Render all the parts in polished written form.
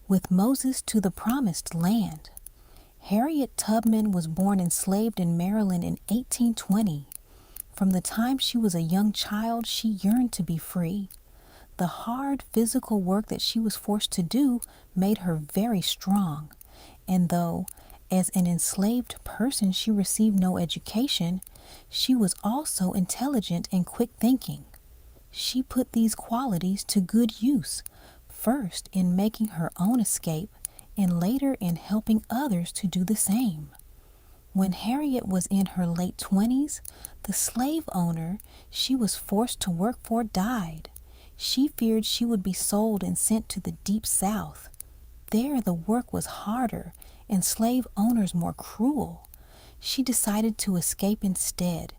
with Moses to the Promised Land. Harriet Tubman was born enslaved in Maryland in 1820. From the time she was a young child, she yearned to be free. The hard physical work that she was forced to do made her very strong. And though, as an enslaved person, she received no education, she was also intelligent and quick thinking. She put these qualities to good use, first in making her own escape, and later in helping others to do the same. When Harriet was in her late 20s, the slave owner she was forced to work for died. She feared she would be sold and sent to the Deep South. There the work was harder and slave owners more cruel. She decided to escape instead.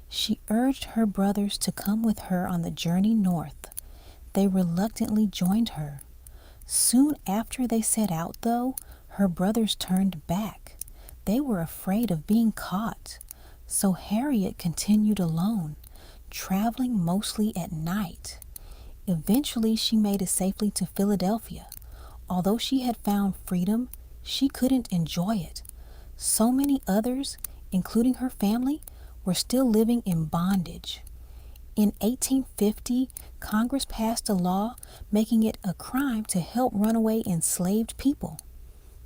She urged her brothers to come with her on the journey north. They reluctantly joined her. Soon after they set out, though, her brothers turned back. They were afraid of being caught. So Harriet continued alone, traveling mostly at night. Eventually, she made it safely to Philadelphia. Although she had found freedom, she couldn't enjoy it. So many others, including her family, were still living in bondage. In 1850, Congress passed a law making it a crime to help runaway enslaved people.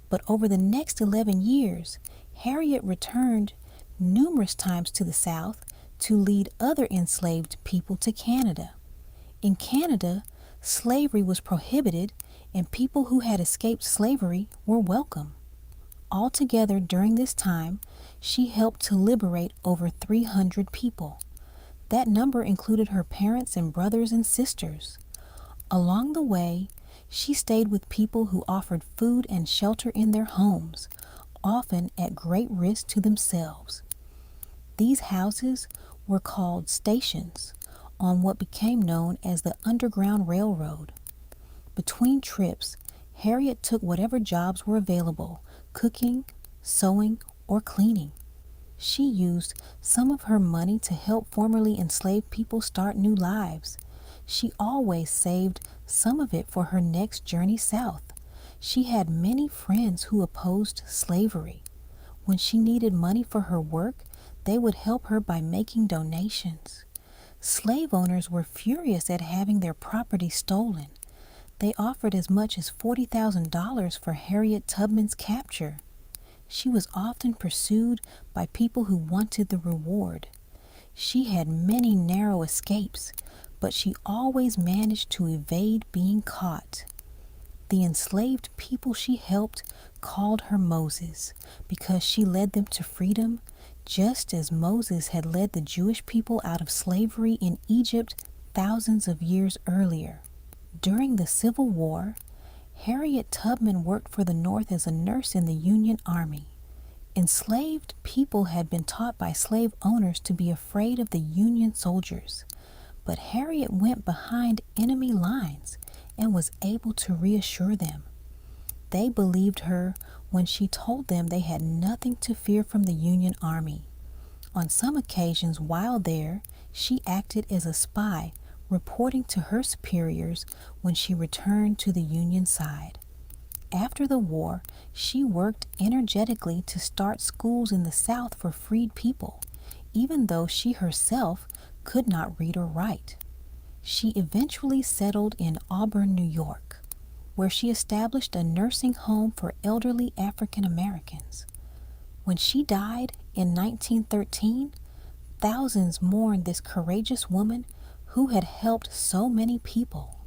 But over the next 11 years, Harriet returned numerous times to the South to lead other enslaved people to Canada. In Canada, slavery was prohibited and people who had escaped slavery were welcome. Altogether during this time, she helped to liberate over 300 people. That number included her parents and brothers and sisters. Along the way, she stayed with people who offered food and shelter in their homes, often at great risk to themselves. These houses were called stations on what became known as the Underground Railroad. Between trips, Harriet took whatever jobs were available, cooking, sewing, or cleaning. She used some of her money to help formerly enslaved people start new lives. She always saved some of it for her next journey south. She had many friends who opposed slavery. When she needed money for her work, they would help her by making donations. Slave owners were furious at having their property stolen. They offered as much as $40,000 for Harriet Tubman's capture. She was often pursued by people who wanted the reward. She had many narrow escapes, but she always managed to evade being caught. The enslaved people she helped called her Moses because she led them to freedom, just as Moses had led the Jewish people out of slavery in Egypt thousands of years earlier. During the Civil War, Harriet Tubman worked for the North as a nurse in the Union Army. Enslaved people had been taught by slave owners to be afraid of the Union soldiers, but Harriet went behind enemy lines and was able to reassure them. They believed her when she told them they had nothing to fear from the Union Army. On some occasions while there, she acted as a spy, reporting to her superiors when she returned to the Union side. After the war, she worked energetically to start schools in the South for freed people, even though she herself could not read or write. She eventually settled in Auburn, New York, where she established a nursing home for elderly African Americans. When she died in 1913, thousands mourned this courageous woman who had helped so many people.